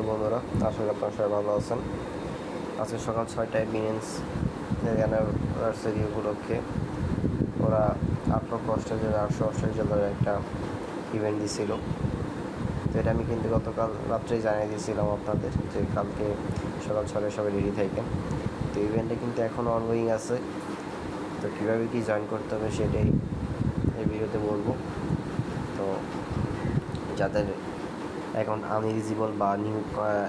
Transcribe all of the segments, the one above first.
Hello বন্ধুরা, আশা করি আপনারা সবাই ভালো আছেন। আজকে সকাল 6টায় বিনেন্স অ্যানিভার্সারি উপলক্ষে ওরা 8,88,888 একটা ইভেন্ট দিছিল। তো এটা আমি কিন্তু গতকাল রাত্রেই জানিয়ে দিয়েছিলাম আপনাদের যে কালকে সকাল 6টায় সবাই রেডি থাকেন। তো ইভেন্টটা কিন্তু এখনও অনগোয়িং আছে। তো কীভাবে কী জয়েন করতে হবে সেটাই এই ভিডিওতে বলবো। তো যাদের অ্যাকাউন্ট আনএলিজিবল বা নিউ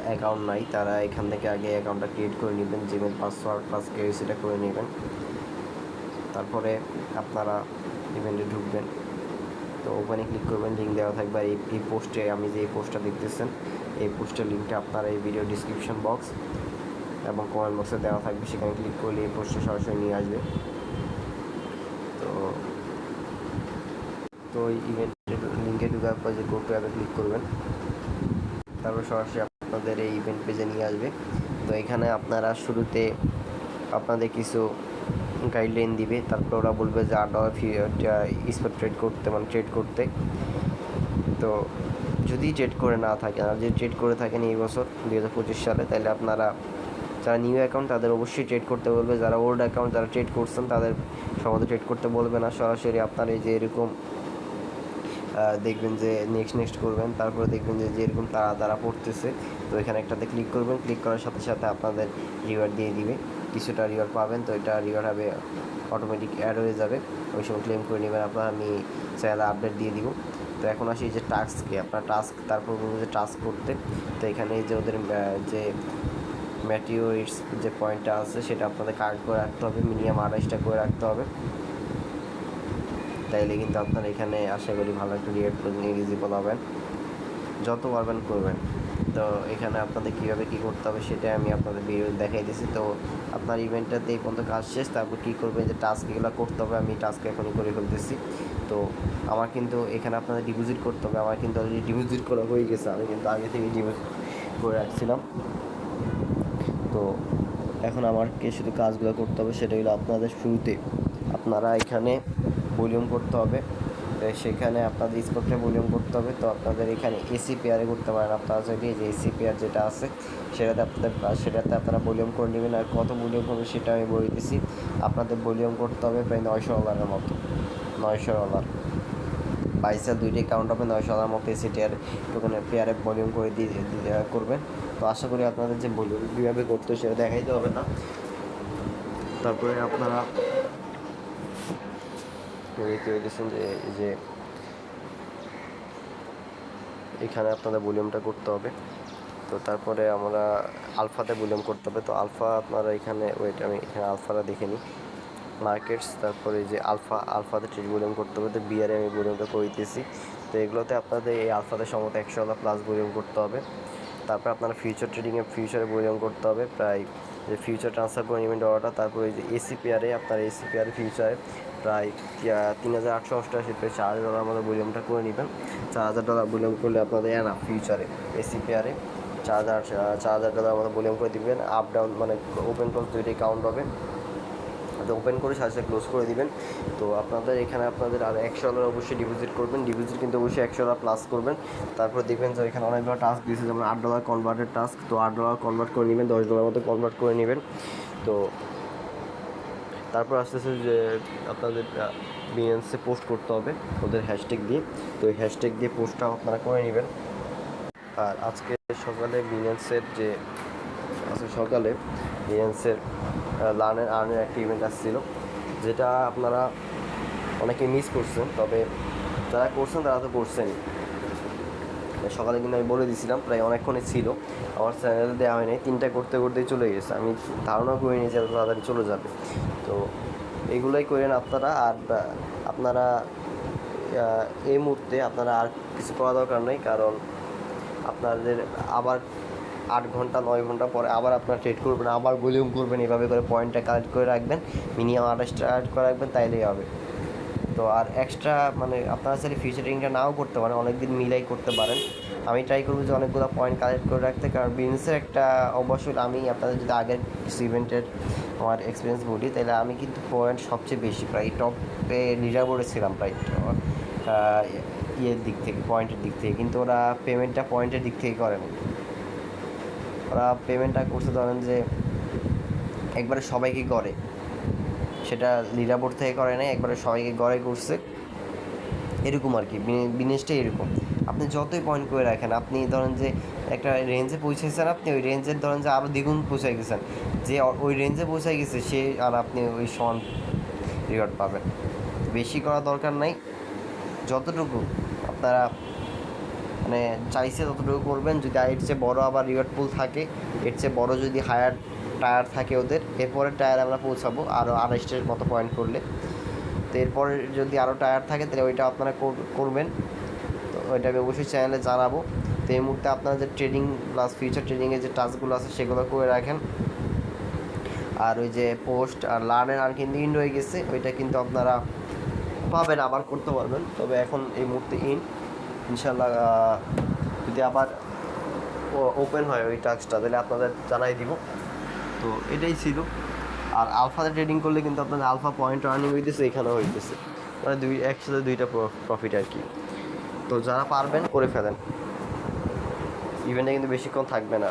অ্যাকাউন্ট নাই তারা এখান থেকে আগে অ্যাকাউন্টটা ক্রিয়েট করে নেবেন, জিমেল পাসওয়ার্ড প্লাস কেওয়াইসিটা করে নেবেন। তারপরে আপনারা ইভেন্টে ঢুকবেন। তো ওখানে ক্লিক করবেন, লিঙ্ক দেওয়া থাকবে। আর এই পোস্টে আমি যে এই পোস্টটা দেখতেছেন এই পোস্টের লিঙ্কটা আপনারা এই ভিডিও ডিসক্রিপশন বক্স এবং কমেন্ট বক্সে দেওয়া থাকবে, সেখানে ক্লিক করলে এই পোস্টটা সরাসরি নিয়ে আসবে। তো তো ওই ইভেন্টের লিঙ্কে ঢুকার পর যে গো টু অ্যাপে ক্লিক করবেন, তারপর সরাসরি আপনাদের এই ইভেন্ট পেজে নিয়ে আসবে। তো এখানে আপনারা শুরুতে আপনাদের কিছু গাইডলাইন দিবে, তারপর ওরা বলবে যে $8 স্পট ট্রেড করতে, মানে ট্রেড করতে। তো যদি ট্রেড করে না থাকেন, আর যদি ট্রেড করে থাকেন এই বছর 2025 সালে, তাহলে আপনারা যারা নিউ অ্যাকাউন্ট তাদের অবশ্যই ট্রেড করতে বলবে। যারা ওল্ড অ্যাকাউন্ট যারা ট্রেড করছেন তাদের সম্ভবত ট্রেড করতে বলবে না। সরাসরি আপনার এই যে এরকম দেখবেন যে নেক্সট করবেন, তারপরে দেখবেন যে যেরকম তারা পড়তেছে। তো এখানে একটাতে ক্লিক করবেন, ক্লিক করার সাথে সাথে আপনাদের রিওয়ার্ড দিয়ে দিবে, কিছুটা রিওয়ার্ড পাবেন। তো এটা রিওয়ার্ড হবে অটোমেটিক অ্যাড হয়ে যাবে, ওই সময় ক্লেম করে নেবেন আপনার। আমি চ্যানেলে আপডেট দিয়ে দিব। তো এখন আসি যে টাস্ককে, আপনার টাস্ক তারপর বলবো যে টাস্ক করতে। তো এখানে যে ওদের যে ম্যাটিওরিটস যে পয়েন্টটা আছে সেটা আপনাদের কালেক্ট করে রাখতে হবে, মিনিমাম 28টা করে রাখতে হবে। তাইলে কিন্তু আপনার এখানে আশা করি ভালো একটা রিওয়ার্ড এলিজিবল হবেন, যত পারবেন করবেন। তো এখানে আপনাদের কীভাবে কী করতে হবে সেটাই আমি আপনাদের ভিডিও দেখাই দিয়েছি। তো আপনার ইভেন্টটাতে এই পর্যন্ত কাজ শেষ, তারপর কী করবেন যে টাস্ক এগুলো করতে হবে। আমি টাস্ক এখনই করে ফেলতেছি। তো আমার কিন্তু এখানে আপনাদের ডিপোজিট করতে হবে। আমার কিন্তু অলরেডি ডিপোজিট করা হয়ে গেছে, আমি কিন্তু আগে থেকে ডিপোজিট করে রাখছিলাম। তো এখন আমাকে শুধু কাজগুলো করতে হবে, সেটা হলো আপনাদের শুরুতে আপনারা এখানে ভলিউম করতে হবে। সেখানে আপনাদের স্পটে ভলিউম করতে হবে। তো আপনাদের এখানে এসি পেয়ারে করতে পারেন। আপনারা যদি যে এসি পেয়ার যেটা আছে সেটাতে আপনারা ভলিউম করে নেবেন। আর কত ভলিউম করবে সেটা আমি বলে দিচ্ছি। আপনাদের ভলিউম করতে হবে প্রায় $900 মতো, $900 বাইসা দুইটাই কাউন্ট হবে। $900 মতো এসি পেয়ারে ভলিউম করে দিয়ে করবেন। তো আশা করি আপনাদের যে ভলিউম কীভাবে করতে সেটা দেখাইতে হবে না। তারপরে আপনারা দেখতে পেয়েছেন যে এখানে আপনাদের ভলিউমটা করতে হবে। তো তারপরে আমরা আলফাতে ভলিউম করতে হবে। তো আলফা আপনারা এখানে আমি এখানে আলফাটা দেখে নিই, মার্কেটস, তারপরে যে আলফাতে ট্রেড ভলিউম করতে হবে। তো বিয়ারে আমি ভলিউমটা করে দিতেছি। তো এগুলোতে আপনাদের এই আলফাতে সম্ভবত $100 প্লাস ভলিউম করতে হবে। তারপর আপনারা ফিউচার ট্রেডিংয়ে ফিউচারে ভলিউম করতে হবে, প্রায় যে ফিউচার ট্রান্সফার করে নেবেন ডলারটা। তারপরে যে এসি পেয়ারে আপনার এসি পেয়ারে ফিউচারে প্রায় 3,888 প্রায় $4,000 মতো ভলিউমটা করে নেবেন। $4,000 ভলিউম করলে আপনাদের এনাফ ফিউচারে এসি পেয়ারে $4,000 মতো ভলিউম করে দিবেন। আপ ডাউন মানে ওপেন ক্লোজ দুইটাই কাউন্ট হবে। তো ওপেন করে সাথে সাথে ক্লোজ করে দিবেন। তো আপনাদের এখানে আপনাদের আর $100 অবশ্যই ডিপোজিট করবেন। ডিপোজিট কিন্তু অবশ্যই $100 প্লাস করবেন। তারপর দেখবেন যে এখানে অনেকগুলো টাস্ক দিয়েছে, যেমন $8 কনভার্টের টাস্ক। তো $8 কনভার্ট করে নেবেন, $10 মতো কনভার্ট করে নেবেন। তো তারপর আস্তে আস্তে যে আপনাদের বিএনসে পোস্ট করতে হবে ওদের হ্যাশট্যাগ দিয়ে। তো এই হ্যাশট্যাগ দিয়ে পোস্টটা আপনারা করে নেবেন। আর আজকে সকালে বিএনসের লার্নের আর্নের একটা ইভেন্ট আসছিল, যেটা আপনারা অনেকে মিস করছেন। তবে যারা করছেন তারা তো করছেনই। সকালে কিন্তু আমি বলে দিয়েছিলাম, প্রায় অনেকক্ষণই ছিল, আমার চ্যানেলে দেওয়া হয়নি। 3টা করতে করতেই চলে গেছে, আমি ধারণা করিনি যে তাড়াতাড়ি চলে যাবে। তো এগুলোই করেন আপনারা। আর আপনারা এই মুহূর্তে আপনারা আর কিছু করা দরকার নেই, কারণ আপনাদের আবার 8 ঘন্টা 9 ঘন্টা পরে আবার আপনার ট্রেড করবেন, আবার ভলিউম করবেন। এভাবে করে পয়েন্টটা কালেক্ট করে রাখবেন, মিনিমাম 28টা কালেক্ট করে রাখবেন, তাইলেই হবে। তো আর এক্সট্রা মানে আপনারা চাইলে ফিচারিংটা নাও করতে পারেন, অনেক দিন মিলাই করতে পারেন। আমি ট্রাই করবো যে অনেকগুলো পয়েন্ট কালেক্ট করে রাখতে, কারণ বিজনেসের একটা অবশ্যই আমি আপনাদের যদি আগের কিছু ইভেন্টের আমার এক্সপিরিয়েন্স বলি, তাহলে আমি কিন্তু পয়েন্ট সবচেয়ে বেশি প্রায় টপে লিডার বোর্ডে ছিলাম প্রায় ইয়ের দিক থেকে, পয়েন্টের দিক থেকে। কিন্তু ওরা পেমেন্টটা পয়েন্টের দিক থেকে করেনি, ওরা পেমেন্টটা করতে ধরেন যে একবারে সবাইকে করে, সেটা লিডার বোর্ড থেকে করে নাই, একবারে সবাইকে গড়ে করছে এরকম আর কি। বিজনেসটা এরকম, আপনি যতই পয়েন্ট করে রাখেন, আপনি ধরেন যে একটা রেঞ্জে পৌঁছেছেন, আপনি ওই রেঞ্জের ধরেন যে আরও দ্বিগুণ পৌঁছায় গেছেন, যে ওই রেঞ্জে পৌঁছায় গেছে সে আর আপনি ওই সমান রিওয়ার্ড পাবেন। বেশি করা দরকার নাই, যতটুকু আপনারা মানে চাইছে ততটুকু করবেন। যদি এর চেয়ে বড় আবার রিওয়ার্ড পুল থাকে, এর চেয়ে বড় যদি হায়ার টায়ার থাকে ওদের, এরপরে টায়ার আমরা পৌঁছাবো আরও 28-এর মতো পয়েন্ট করলে। তো এরপরে যদি আরও টায়ার থাকে তাহলে ওইটা আপনারা করবেন। তো ওইটা আমি অবশ্যই চ্যানেলে জানাবো। তো এই মুহূর্তে আপনারা যে ট্রেডিং প্লাস ফিউচার ট্রেডিংয়ের যে টাস্কগুলো আছে সেগুলো করে রাখেন। আর ওই যে পোস্ট আর লার্নের আর কিন্তু ইন হয়ে গেছে, ওইটা কিন্তু আপনারা পাবেন, আবার করতে পারবেন। তবে এখন এই মুহূর্তে ইনশাল্লাহ যদি আবার ওপেন হয় ওই টাস্কটা তাহলে আপনাদের জানাই দিব। তো এটাই ছিল। আর আলফাতে ট্রেডিং করলে কিন্তু আপনাদের আলফা পয়েন্ট আর্নিং হইতেছে, এখানেও হইতেছে, মানে একসাথে দুইটা প্রফিট আর কি। তো যারা পারবেন করে ফেলেন, ইভেন্টে কিন্তু বেশিক্ষণ থাকবে না।